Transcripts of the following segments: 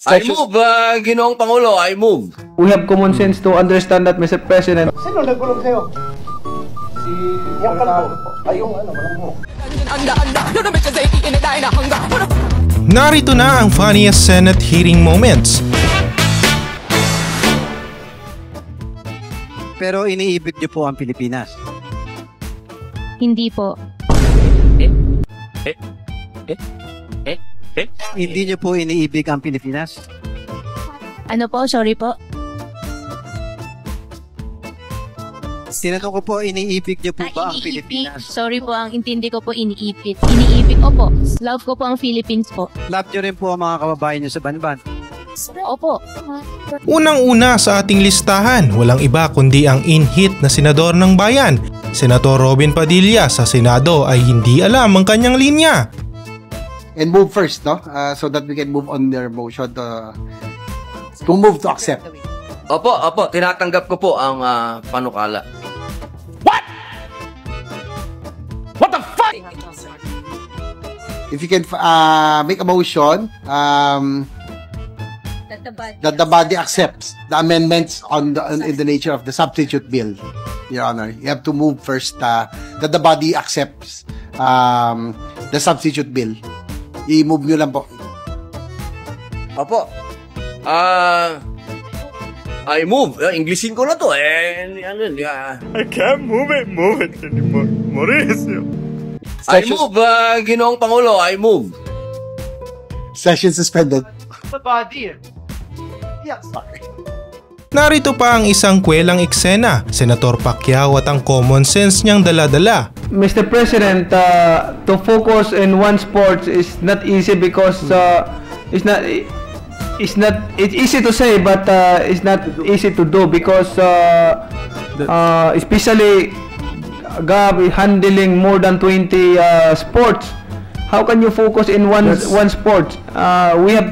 I move, Ginoong Pangulo, I move. We have common sense to understand that, Mr. President. Sino nagulong sa'yo? Si yung kalbo. Ay, yung ano, walang mo. Narito na ang funniest Senate hearing moments. Pero iniibig niyo po ang Pilipinas? Hindi po. Hindi niyo po iniibig ang Pilipinas? Ano po? Sorry po. Tinanong ko po, iniibig niyo po ba ang Iniipit. Pilipinas? Sorry po, ang intindi ko po iniipit. Iniipit, opo. Love ko po ang Philippines po. Love niyo rin po ang mga kababayan niyo sa banban? Opo. Unang-una sa ating listahan, walang iba kundi ang in-hit na senador ng bayan. Senator Robin Padilla sa Senado ay hindi alam ang kanyang linya. And move first, no? So that we can move on their motion to move to accept. Opo, tinatanggap ko po ang panukala. If you can make a motion that the body accepts the amendments in the nature of the substitute bill, Your Honor, you have to move first that the body accepts the substitute bill. I-move nyo lang po. Opo. I move. Englishin ko na to. I can't move it anymore. Mauricio. I move, Ginoong Pangulo, I move. Session suspended. The body. Yeah, sorry. Narito pa ang isang kwelang eksena, Senator Pacquiao at ang common sense niyang dala-dala. Mr. President, to focus in one sport is not easy because it's easy to say, but it's not easy to do because especially handling more than 20 sports. How can you focus in one sport? We have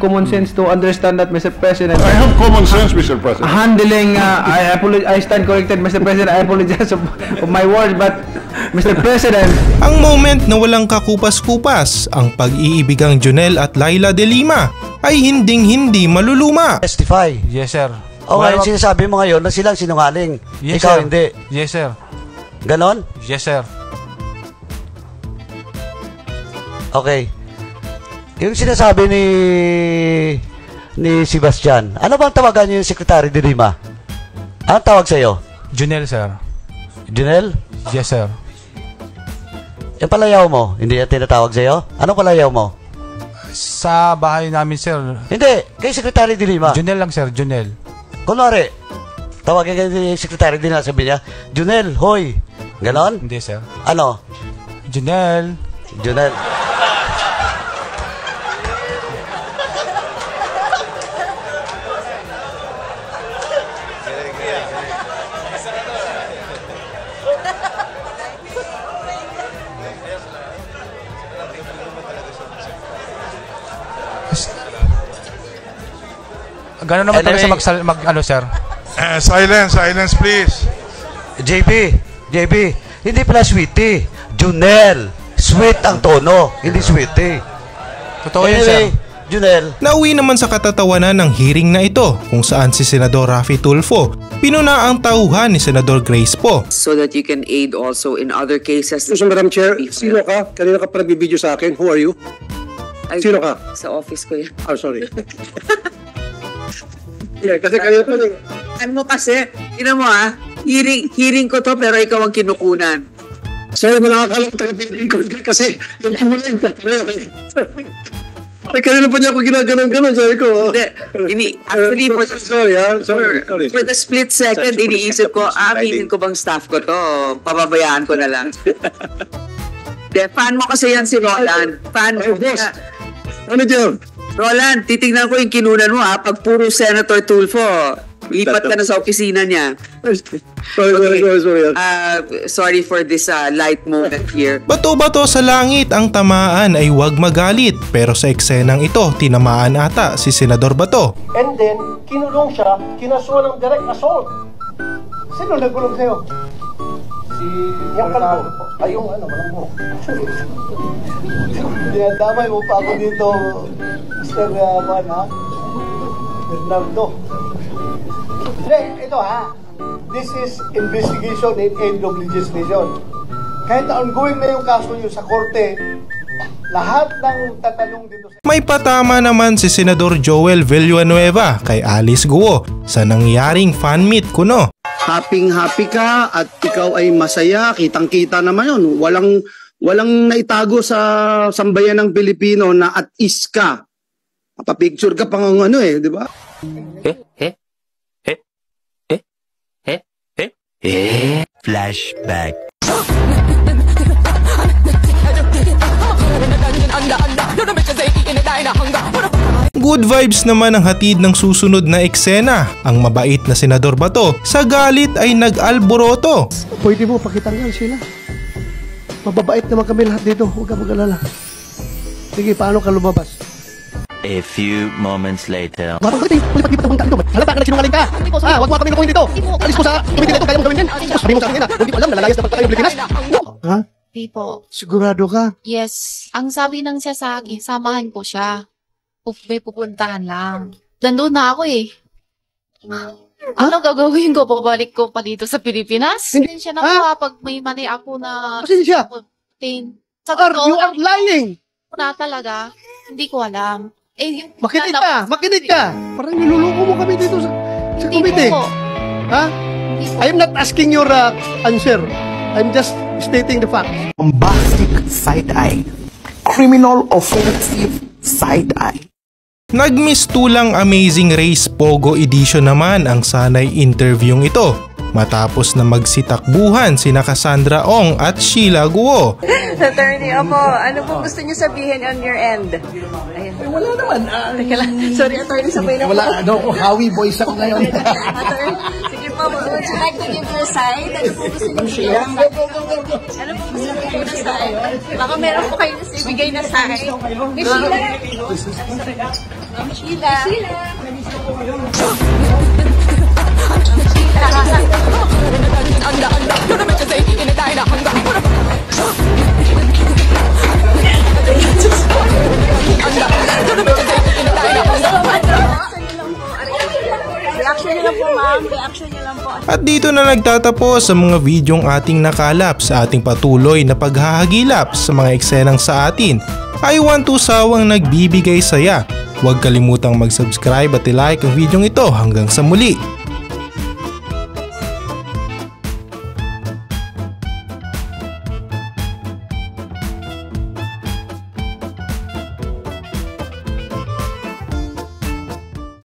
common sense to understand that, Mr. President. I have common sense, Mr. President. Handling, I stand corrected, Mr. President. I apologize of my words, but Mr. President. Ang moment na walang kakupas-kupas, ang pag-iibigang Jonel at Laila de Lima ay hinding-hindi maluluma. Testify. Yes, sir. O ngayon sinasabi mo ngayon na silang sinungaling. Yes, ikaw sir. Hindi. Yes, sir. Ganon? Yes, sir. Okay. Yung sinasabi ni Sebastian, ano bang tawagan niyo yung Secretary de Lima? Anong tawag sa'yo? Jonel, sir. Jonel? Yes, sir. Yung palayaw mo, hindi yan tinatawag sa'yo? Anong palayaw mo? Sa bahay namin, sir. Hindi, kay Secretary de Lima. Jonel lang, sir. Jonel. Kunwari, tawagin kayo ni Secretary de Lima, sabi niya, Jonel, hoy. Ganon? Hindi, sir. Ano? Jonel. Jonel. Gano'n naman Anyway, tayo sa ano, sir? Silence please. JB, hindi pala sweetie. Junel. Sweet ang tono, hindi sweetie. Totoo yun, sir. Junel. Nauwi naman sa katatawanan ng hearing na ito kung saan si Senador Raffy Tulfo pinuna ang tauhan ni Senador Grace Poe. So that you can aid also in other cases. So, Madam Chair, sino ka? Kanina ka pa nagbibideo sa akin. Who are you? Sino ka? Sa office ko yan. Oh, sorry. Yeah, kasi kanina pa Ano kasi, tinan mo hearing ko to pero ikaw ang kinukunan. Sorry, nakakalang taga-pinigin ko kasi yung kumulain ka. Ay, kanina pa niya ako ginaganon-ganon, sabi ko. Actually, sorry. For the split second, iniisip ko, aminin ko bang staff ko to? Pababayaan ko na lang. Fan mo kasi yan si Roland. Fan mo. Ano dyan? Roland, titignan ko yung kinunan mo pag puro Senator Tulfo, lipat ka na sa opisina niya. Sorry. Sorry for this light moment here. Bato-bato sa langit ang tamaan ay huwag magalit, pero sa eksenang ito tinamaan ata si Senador Bato. And then, kinulong siya, kinasuhan ng direct assault. Sino nagulong sa'yo? Yung kalbo. Ay, yung ano, walang buhok. Dinadamay mo pa ako dito, Mr. Juan, ha? Bernardo. Hindi, ito ha. This is investigation in aid of legislation. Kahit ongoing na yung kaso nyo sa korte, lahat ng tatanong dito sa... May patama naman si Senador Joel Villanueva kay Alice Guo sa nangyaring fan meet kuno. Happy ka at ikaw ay masaya, kitang-kita naman yun. Walang naitago sa sambayan ng Pilipino na at is ka. Papicture ka pang ano di ba? Flashback. Good vibes naman ang hatid ng susunod na eksena. Ang mabait na Senador Bato sa galit ay nag-alboroto. Pwede mo pakitanggal sila. Mababait naman kami lahat dito. Huwag ka mag-alala. Sige, paano ka lumabas? A few moments later. Huwag mo kami nagsinungaling ka. Huwag mo kami lukuhin dito. Alis ko sa committee na ito. Kaya mo gawin yan. Sabi mo sa akin na. Hindi ko alam na lalayas na pagkakayong Pilipinas. Ha? Di po. Sigurado ka? Yes. Ang sabi ng siya sa akin, samahan ko siya. May pupuntahan lang. Nandun na ako eh. Ano gagawin ko? Pabalik ko pa dito sa Pilipinas? Hindi siya nakuha pag may mali ako na... Kasi siya? You are lying! Na talaga, hindi ko alam. Makinig ka! Parang niluloko mo kami dito sa committee. Ha? I am not asking your answer. I'm just stating the facts. Bombastic side-eye. Criminal offensive side-eye. Nagmistulang Amazing Race Pogo Edition naman ang sanay interviewing ito. Matapos na magsitakbuhan sina Cassandra Ong at Sheila Guo. Attorney, ano pong gusto niyo sabihin on your end? Wala naman. Teka lang. Sorry, attorney, sabay na po. Wala, Howie boys ako ngayon. Attorney, sige po, would you like to give your side? Ano po gusto niyo? Ano po gusto niyo na side? Baka meron po kayo na ibigay na side. Miss Sheila. Miss Sheila. At dito na nagtatapos ang mga videong ating nakalap sa ating patuloy na paghahagilap sa mga eksenang sa atin. I want to sawang nagbibigay saya. Huwag kalimutang mag-subscribe at i-like ang videong ito hanggang sa muli.